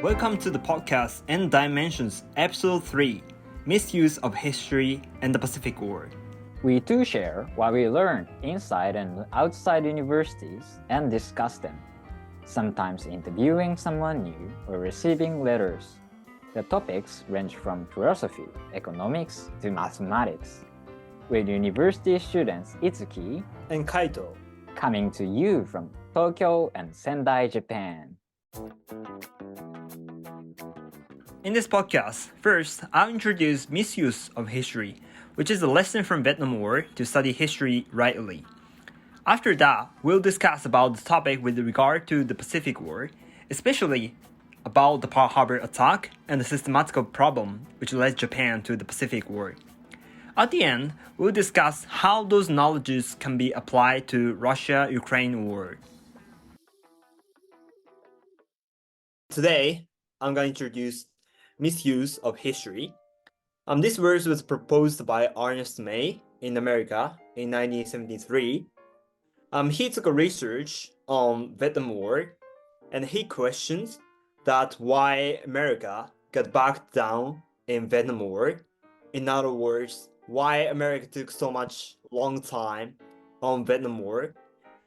Welcome to the podcast End Dimensions, Episode 3, Misuse of History and the Pacific War. We too share what we learned inside and outside universities and discuss them, sometimes interviewing someone new or receiving letters. The topics range from philosophy, economics, to mathematics, with university students Itsuki and Kaito coming to you from Tokyo and Sendai, Japan. In this podcast, first, I'll introduce Misuse of History, which is a lesson from Vietnam War to study history rightly. After that, we'll discuss about the topic with regard to the Pacific War, especially about the Pearl Harbor attack and the systematical problem which led Japan to the Pacific War. At the end, we'll discuss how those knowledges can be applied to Russia-Ukraine war. Today, I'm going to introduce Misuse of History. This verse was proposed by Ernest May in America in 1973. He took a research on Vietnam War, and he questions that why America got backed down in Vietnam War. In other words, why America took so much long time on Vietnam War.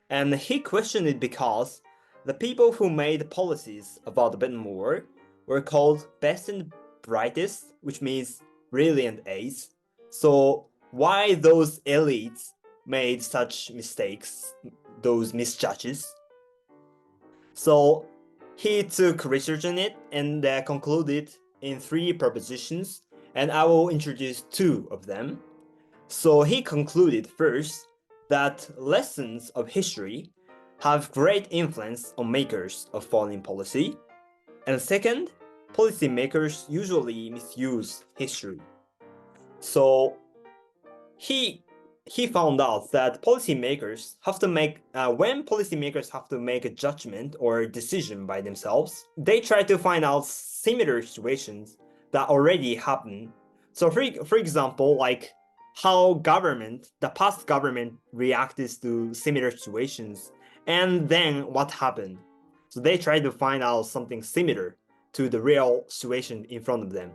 And he questioned it because the people who made policies about the Vietnam War were called best and brightest, which means brilliant aides. So why those elites made such mistakes, those misjudges? So he took research on it and concluded in 3 propositions, and I will introduce 2 of them. So he concluded first that lessons of history have great influence on makers of foreign policy. And second, policymakers usually misuse history. So he found out that policymakers have to make, when policymakers have to make a judgment or decision by themselves, they try to find out similar situations that already happened. So for example, like how the past government reacted to similar situations, and then what happened. So they try to find out something similar to the real situation in front of them.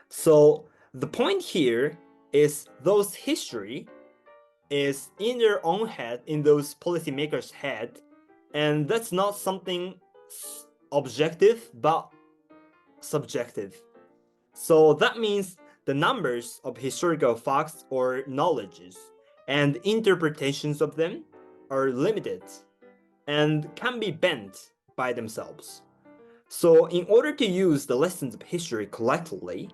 So the point here is those history is in their own head, in those policymakers' head, and that's not something objective but subjective. So that means the numbers of historical facts or knowledges and interpretations of them are limited and can be bent by themselves. So in order to use the lessons of history collectively,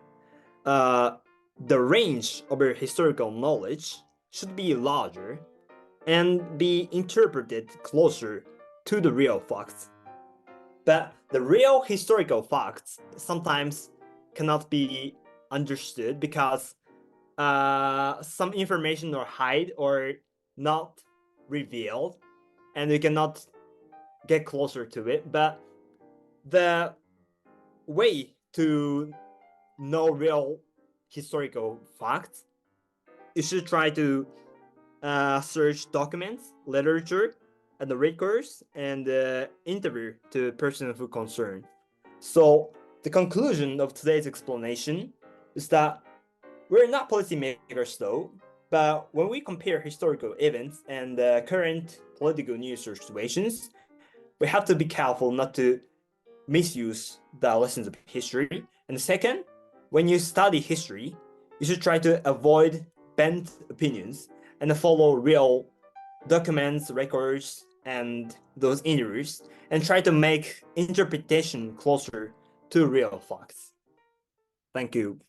the range of your historical knowledge should be larger and be interpreted closer to the real facts. But the real historical facts sometimes cannot be understood because some information are hide or not revealed, and you cannot get closer to it. But the way to know real historical facts, you should try to search documents, literature, and the records, and interview the person who concerned. So the conclusion of today's explanation is that we're not policymakers though, but when we compare historical events and current political news or situations, we have to be careful not to misuse the lessons of history. And second, when you study history, you should try to avoid bent opinions and follow real documents, records, and those interviews, and try to make interpretation closer to real facts. Thank you.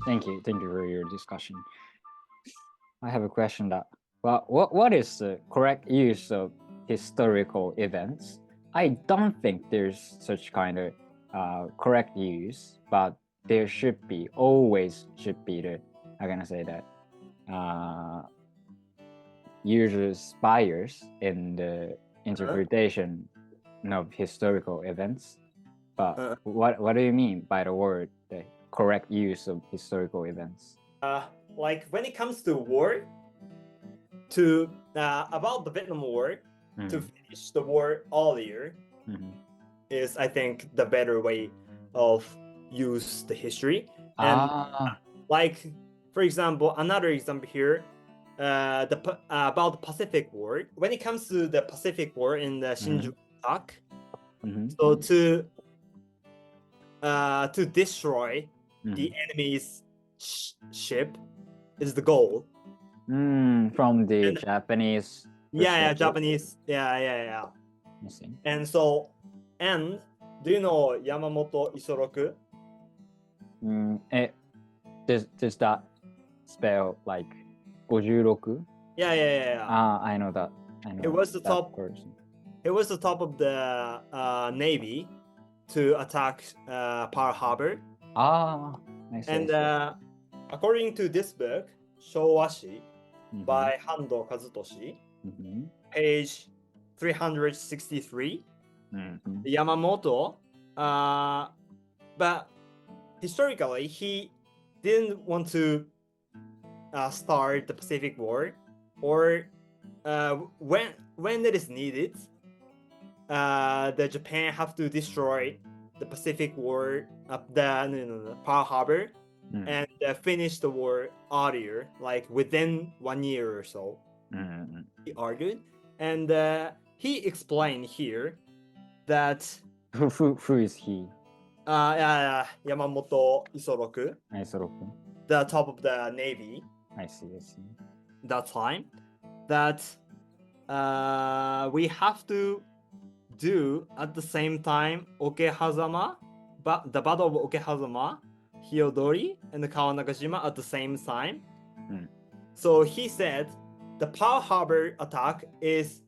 Thank you for your discussion. I have a question that, well, what is the correct use of historical events? I don't think there's such kind of correct use, but there always should be the, how can I say that, users bias in the interpretation of historical events. But what do you mean by the word, the correct use of historical events? Like when it comes to war, about the Vietnam War, to finish the war earlier is, I think, the better way of use the history. And like, for example, another example here, about the Pacific War. When it comes to the Pacific War in the Shinjuku attack, so to destroy the enemy's ship is the goal. From the Japanese. Japanese. And so, and do you know Yamamoto Isoroku? Does that spell like 56? I know that. It was the top person. It was the top of the Navy to attack Pearl Harbor. I see. And according to this book, Showashi, by Hando Kazutoshi, page 363, Yamamoto, but historically he didn't want to start the Pacific War, or when it is needed, the Japan have to destroy the Pacific War, the Pearl Harbor, and finish the war earlier, like within 1 year or so. He argued, and he explained here that who is he? Yamamoto Isoroku, the top of the Navy. I see. That time, that we have to do at the same time Okehazama, the Battle of Okehazama, Hyodori, and Kawanagashima at the same time. So he said the Pearl Harbor attack is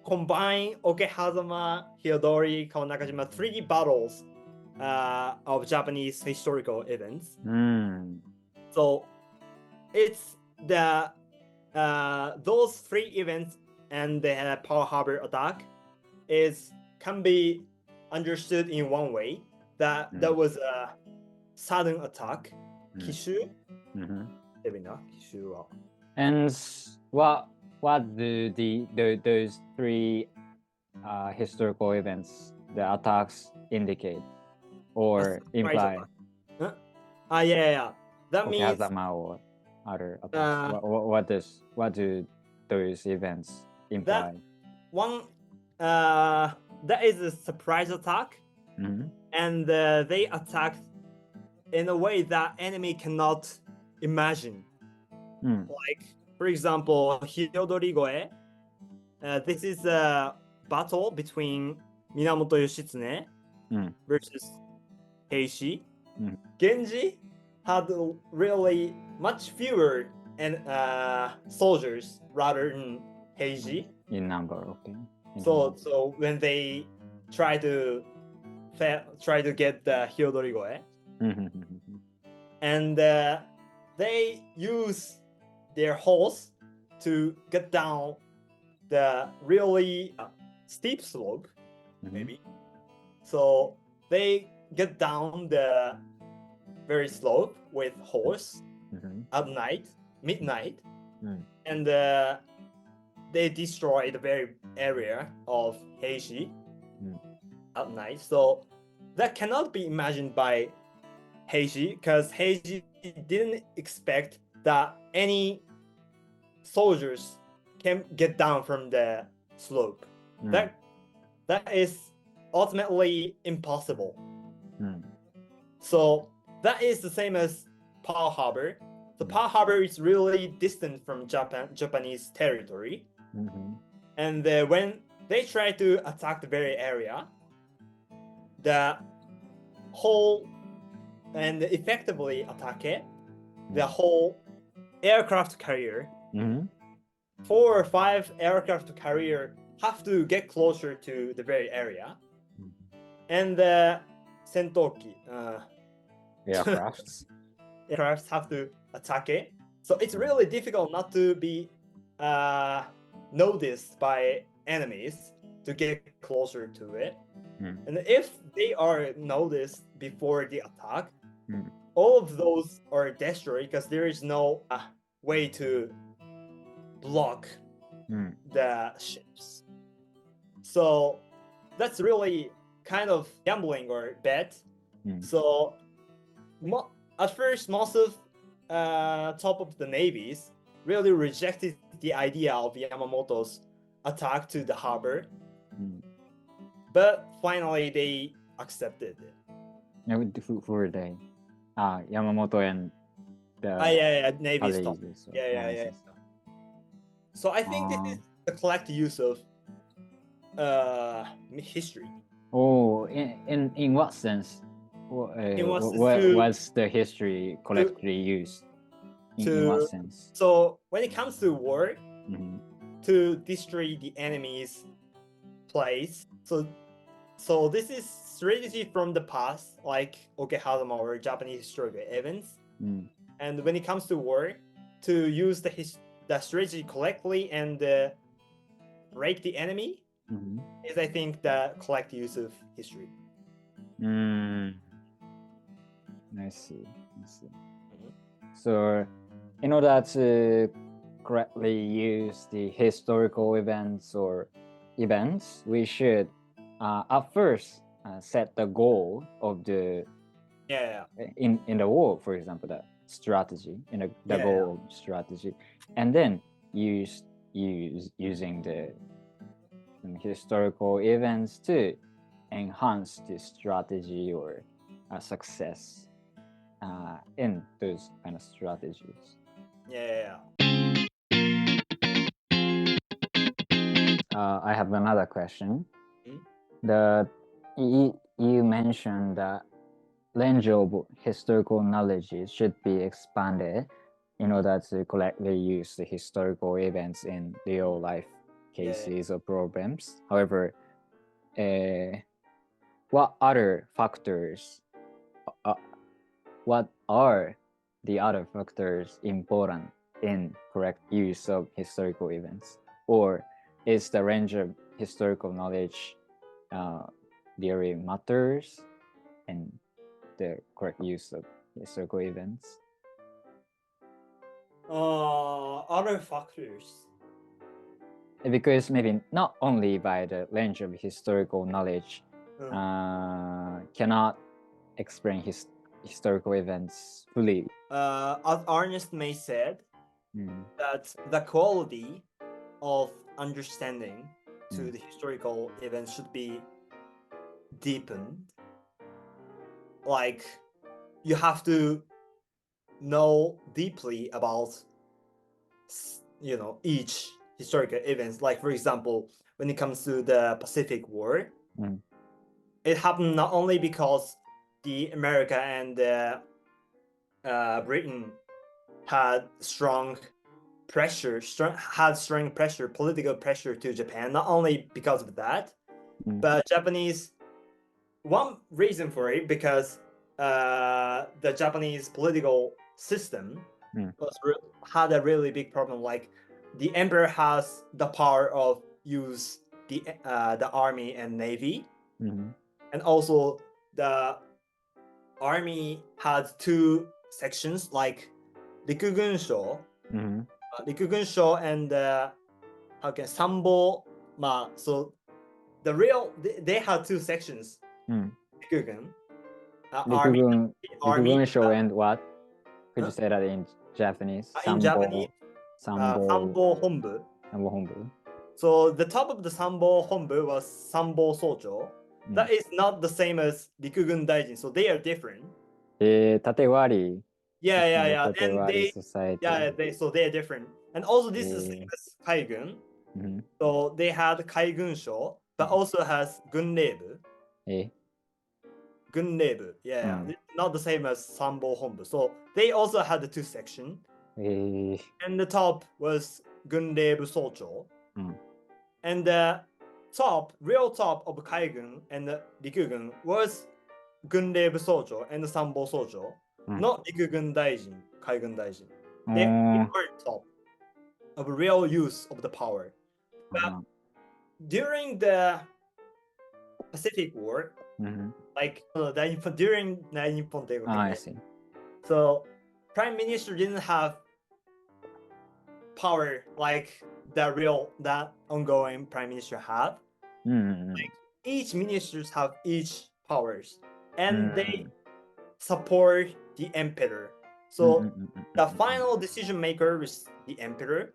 combine Okehazama, Hyodori, Kawanagashima, 3 battles of Japanese historical events. So it's the those 3 events and the Pearl Harbor attack can be understood in one way, that there was a sudden attack. Kishu. And what do those 3 historical events, the attacks, indicate or imply? That means or other attacks. What do those events imply? That is a surprise attack, and they attacked in a way that enemy cannot imagine. Like, for example, Hyodori-goe. This is a battle between Minamoto Yoshitsune versus Heishi. Genji had really much fewer soldiers rather than Heishi in number. So when they try to get the Hyodori-goe, and they use their horse to get down the really steep slope, maybe. So they get down the very slope with horse at midnight, and they destroy the very area of Heishi at night. So that cannot be imagined by Heishi, because Heishi didn't expect that any soldiers can get down from the slope. That is ultimately impossible. So that is the same as Pearl Harbor. So Pearl Harbor is really distant from Japanese territory. And when they try to attack the very area, the whole and effectively attack it, the whole aircraft carrier, 4 or 5 aircraft carrier have to get closer to the very area, and the sentoki aircrafts have to attack it. So it's really difficult not to be noticed by enemies to get closer to it. And if they are noticed before the attack, all of those are destroyed, because there is no way to block the ships. So that's really kind of gambling or bet. So at first, most of top of the navies really rejected the idea of Yamamoto's attack to the harbor, but finally they accepted it. Who were they? Yamamoto and the Navy's top. Yeah. So I think this is the collective use of history. Oh, in what sense? Was the history collectively used? In what sense? So when it comes to war, to destroy the enemy's place. So this is strategy from the past, like Okehazama or Japanese historical events. And when it comes to war, to use the strategy correctly and break the enemy is, I think, the collective use of history. I see. So, in order to correctly use the historical events, we should at first set the goal of the in the war, for example, the strategy, the goal of strategy, and then using the historical events to enhance the strategy or success in those kind of strategies. I have another question. You mentioned that range of historical knowledge should be expanded in order to correctly use the historical events in real life cases or problems. However, what other factors? What are the other factors important in correct use of historical events? Or is the range of historical knowledge really matters in the correct use of historical events? Other factors. Because maybe not only by the range of historical knowledge cannot explain historical events fully. As Ernest May said, that the quality of understanding to the historical events should be deepened. Like, you have to know deeply about each historical events. Like, for example, when it comes to the Pacific War, it happened not only because the America and Britain had strong political pressure to Japan, not only because of that, but one reason for it, because the Japanese political system had a really big problem. Like, the emperor has the power of use the army and navy, and also the army had two sections, like Rikugunsho, and Sambo. So they had two sections. Rikugun, army, Rikugunsho, and what? Could you say that in Japanese? In Japanese, Sambo Honbu. So the top of the Sambo Honbu was Sambo Socho. That is not the same as Rikugun Daijin, so they are different. Tatewari. And society. they are different. And also this is the same as Kaigun. So they had Kaigunsho, but also has Gunreibu. Gunreibu, not the same as Sambo Honbu. So they also had the two sections. And the top was Gunreibu Socho. And the real top of Kaigun and Rikugun was Gunreibu Socho and Sambo Socho, not Rikugun Daijin, Kaigun Daijin. They weren't top of real use of the power. But during the Pacific War, like during the Nippon Teikoku, I see. So Prime Minister didn't have power like that ongoing Prime Minister had. Each ministers have each powers, and they support the emperor. So the final decision maker is the emperor,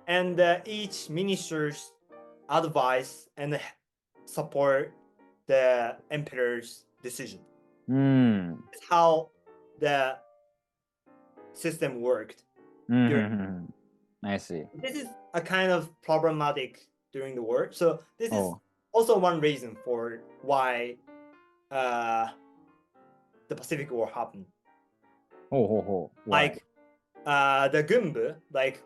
and each ministers advise and support the emperor's decision. That's how the system worked. I see. This is a kind of problematic during the war. So this is also one reason for why the Pacific War happened. Like the Gunbu, like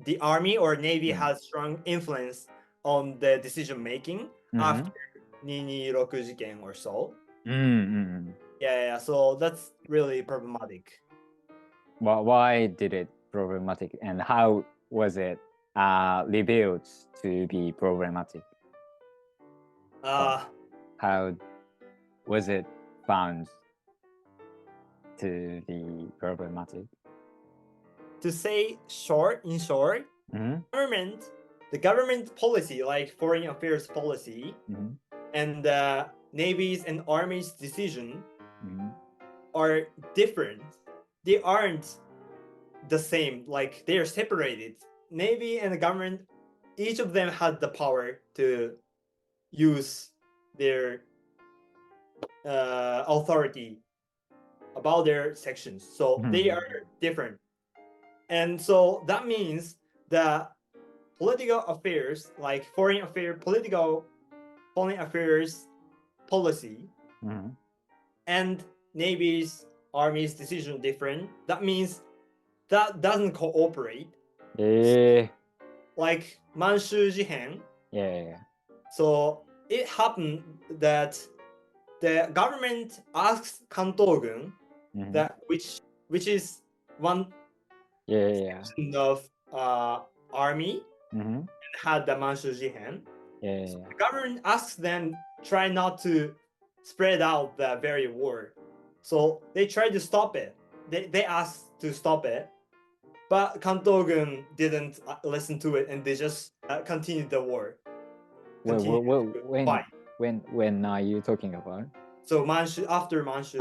the army or navy has strong influence on the decision making after 226 事件 or so. Yeah, so that's really problematic. Well, why did it problematic, and how was it revealed to be problematic? How was it found to be problematic? To say in short, the government policy, like foreign affairs policy, and the navy's and army's decision are different. They aren't the same, like they are separated. Navy and the government, each of them had the power to use their authority about their sections. So they are different. And so that means the political affairs, like foreign affairs policy, and Navy's, Army's decision different. That means that doesn't cooperate. Like Manchu Jihen. So it happened that the government asks Kanto-gun, that which is one section of army, and had the Manchu Jihen. So the government asks them try not to spread out the very war. So they tried to stop it. They asked to stop it, but Kanto-gun didn't listen to it, and they just continued the war. When are you talking about? So after Manchu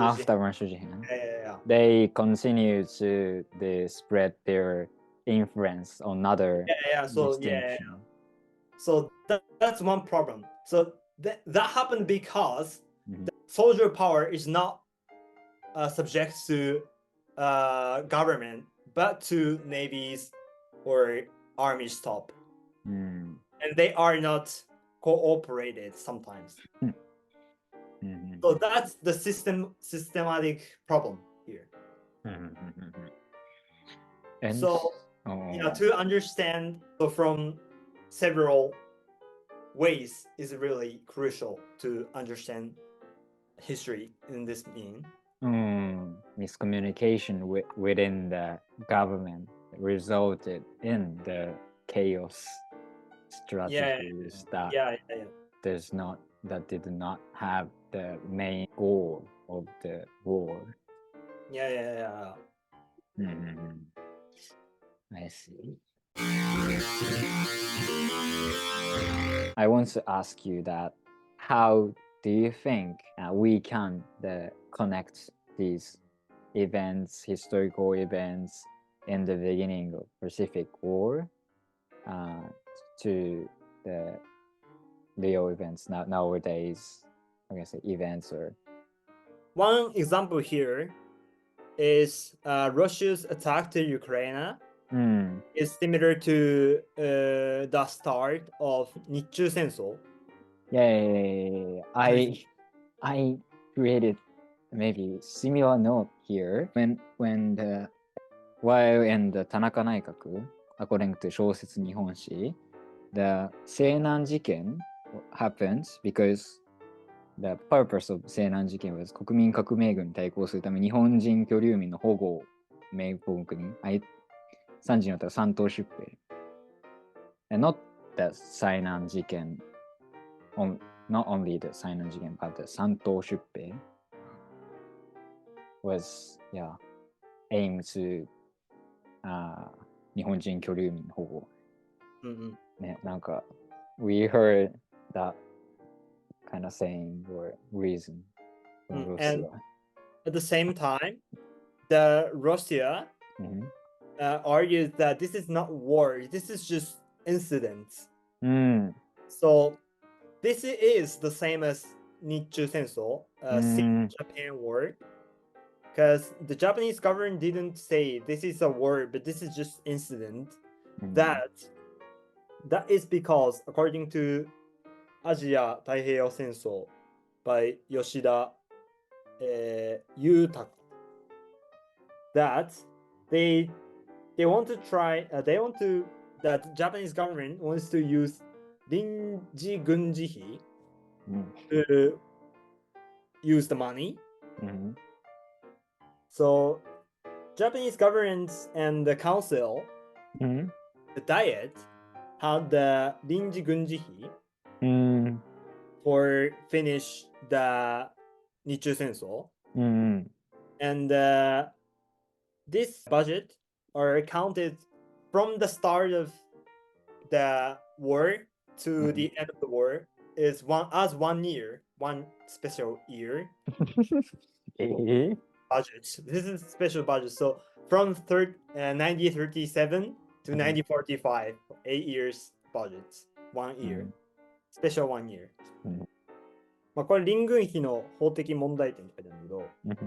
Jihen, they continue to spread their influence on other distinction. So that's one problem. So that happened because the soldier power is not subject to government, but to navies or armies top, and they are not cooperated sometimes. So that's the systematic problem here. And so to understand from several ways is really crucial to understand history in this meaning. Miscommunication within the government resulted in the chaos strategies that did not have the main goal of the war. I see. I want to ask you that how do you think we can connect these events, historical events in the beginning of Pacific War to the real events nowadays? I guess events or one example here is Russia's attack to Ukraine. Is similar to the start of 日中戦争. I created maybe similar note here while in the 田中内閣 according to 小説日本史 the 西南事件 happened because the purpose of 西南事件 was 国民革命軍に対抗するため日本人居留民の保護を明国に3時にわたる山東出兵 and not the 西南事件 not only the 西南事件 but the 山東出兵 was aimed to 日本人居留民保護、ね、なんか we heard that kind of saying or reason from And Russia. at the same time, the Russia Mhm. argues that this is not war, this is just incidents. So this is the same as 日中戦争, Japan War, because the Japanese government didn't say this is a war, but this is just incident. That is because, according to アジア太平洋戦争 by 吉田裕太, that they want to try, that Japanese government wants to use 臨時軍事費 to use the money. So Japanese government and the council, the diet, had the 臨時軍事費 for finish the 日中戦争. And this budget are counted from the start of the war to the end of the war is one year, one special year budget. This is special budget. So from 1937 to 1945, 8 years budget, 1 year, special 1 year. まあこれ臨軍費の法的問題点って書いてあるんだけど、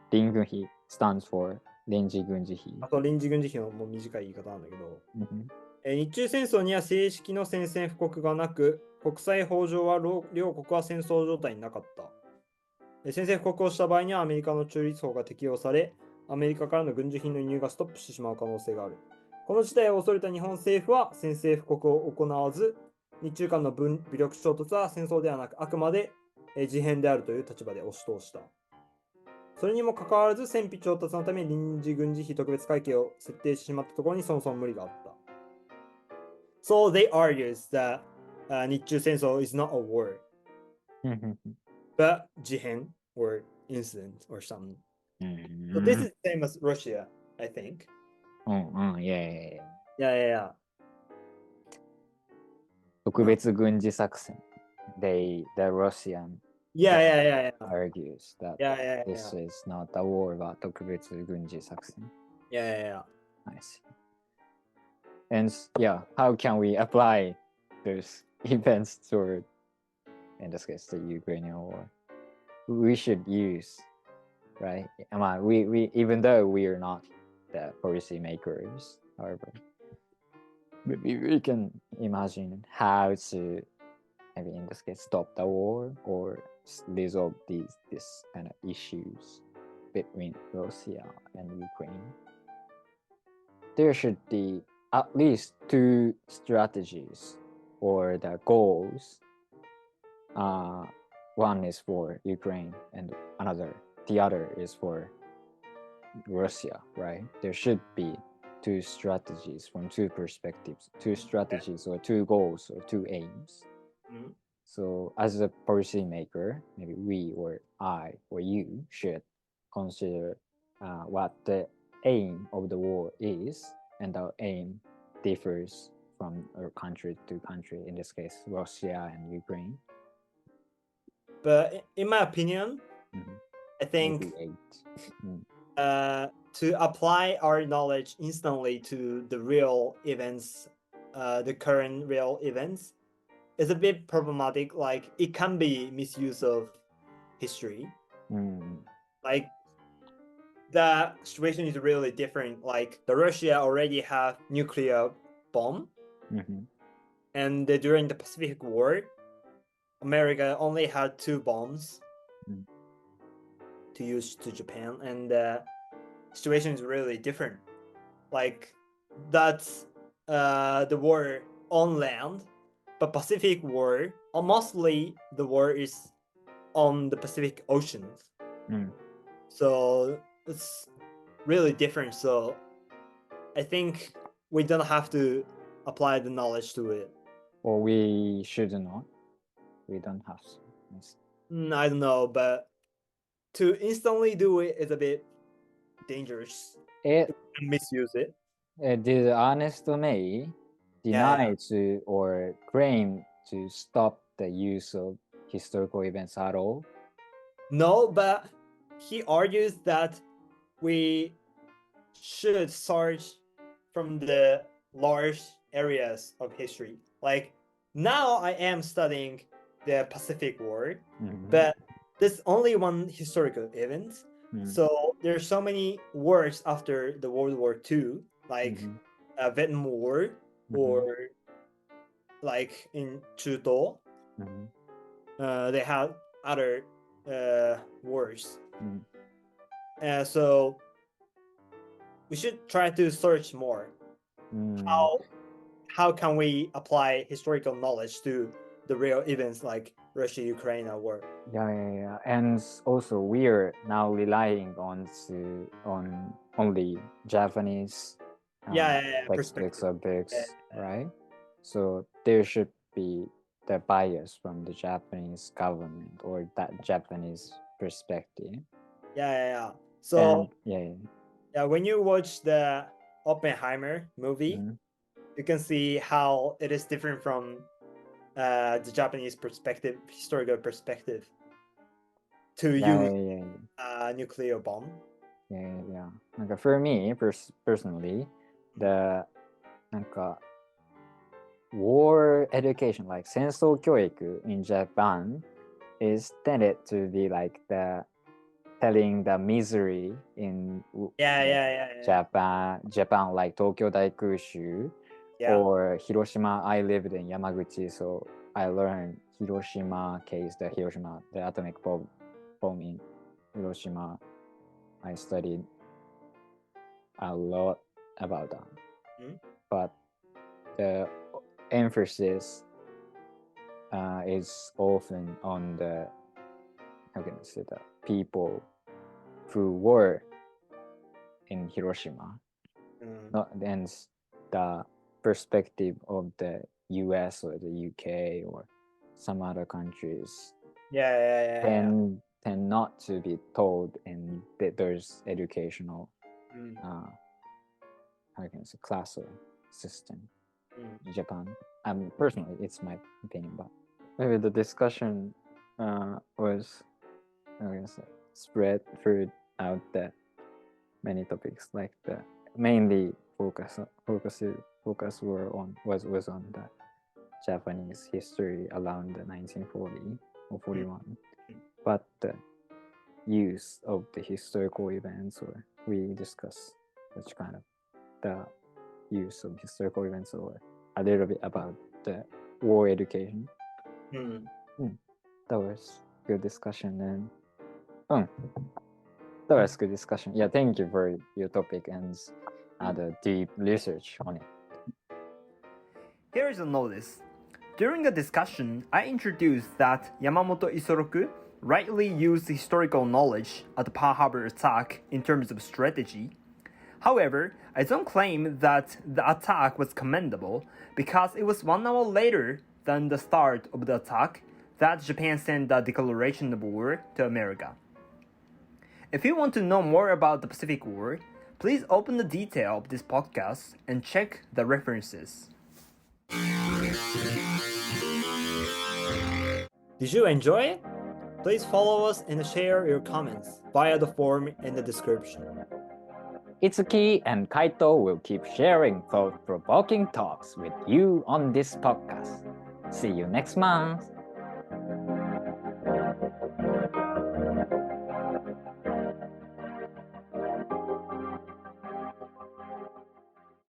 臨軍費 stands for 臨時軍事費。あと臨時軍事費のもう短い言い方なんだけど、日中戦争には正式の宣戦布告がなく、国際法上は両国は戦争状態になかった。宣戦布告をした場合にはアメリカの中立法が適用され、アメリカからの軍需品の輸入がストップしてしまう可能性がある。この事態を恐れた日本政府は宣戦布告を行わず、日中間の武力衝突は戦争ではなく、あくまで事変であるという立場で押し通した。それにもかかわらず、戦費調達のため臨時軍事費特別会計を設定してしまったところにそもそも無理があった。So they argue that 日中戦争 is not a war, but 事変 or incident or something. So this is the same as Russia, I think. Yeah. 特別軍事作戦。The Russian argues that this is not a war, but 特別軍事作戦。Yeah. I see. And how can we apply those events toward, in this case, the Ukrainian war? We should use, right? We even though we are not the policy makers, however, we can imagine how to, maybe in this case, stop the war or resolve this kind of issues between Russia and Ukraine. There should be at least two strategies or the goals. One is for Ukraine and the other is for Russia, right? There should be two strategies from two perspectives, two strategies or two goals or two aims. So as a policy maker, maybe we or I or you should consider what the aim of the war is, and the aim differs from country to country, in this case Russia and Ukraine. But in my opinion, I think to apply our knowledge instantly to the real events, the current real events, is a bit problematic. Like it can be misuse of history. Like the situation is really different. Like the Russia already have nuclear bomb, and during the Pacific War, America only had 2 bombs to use to Japan, and the situation is really different. Like that's the war on land, but Pacific War, mostly the war is on the Pacific Ocean. So it's really different. So I think we don't have to apply the knowledge to it. Or we should not. We don't have to. I don't know, but to instantly do it is a bit dangerous. Misuse it. Did honest may deny to or claim to stop the use of historical events at all? No, but he argues that we should start from the large areas of history. Like now I am studying the Pacific War, but there's only one historical event. So there's so many wars after the World War II, like Vietnam War or like in Chuto. They had other wars. So we should try to search more. How can we apply historical knowledge to the real events like Russia-Ukraine war? Yeah. And also we are now relying on only Japanese textbooks or books, right? So there should be the bias from the Japanese government or that Japanese perspective. So and, when you watch the Oppenheimer movie, you can see how it is different from the Japanese perspective, historical perspective, to use a nuclear bomb. Like for me personally, the war education, like 戦争教育 in Japan, is tended to be like the telling the misery in Japan, like Tokyo Daikushū or Hiroshima. I lived in Yamaguchi, so I learned Hiroshima case, the atomic bomb in Hiroshima. I studied a lot about that, but the emphasis is often on the, how can I say that, people who were in Hiroshima, not and the perspective of the US or the UK or some other countries tend not to be told in there's educational how can I say, class or system in Japan. Personally, it's my opinion, but maybe the discussion was, how can I say, spread throughout the many topics, like the mainly focus was on the Japanese history around the 1940 or 41, but the use of the historical events, or we discuss which kind of the use of historical events, or a little bit about the war education. That was good discussion, and that was good discussion. Yeah, thank you for your topic and the deep research on it. Here is a notice. During the discussion, I introduced that Yamamoto Isoroku rightly used historical knowledge at the Pearl Harbor attack in terms of strategy. However, I don't claim that the attack was commendable because it was 1 hour later than the start of the attack that Japan sent the declaration of war to America. If you want to know more about the Pacific War, please open the detail of this podcast and check the references. Did you enjoy it? Please follow us and share your comments via the form in the description. Itsuki and Kaito will keep sharing thought-provoking talks with you on this podcast. See you next month!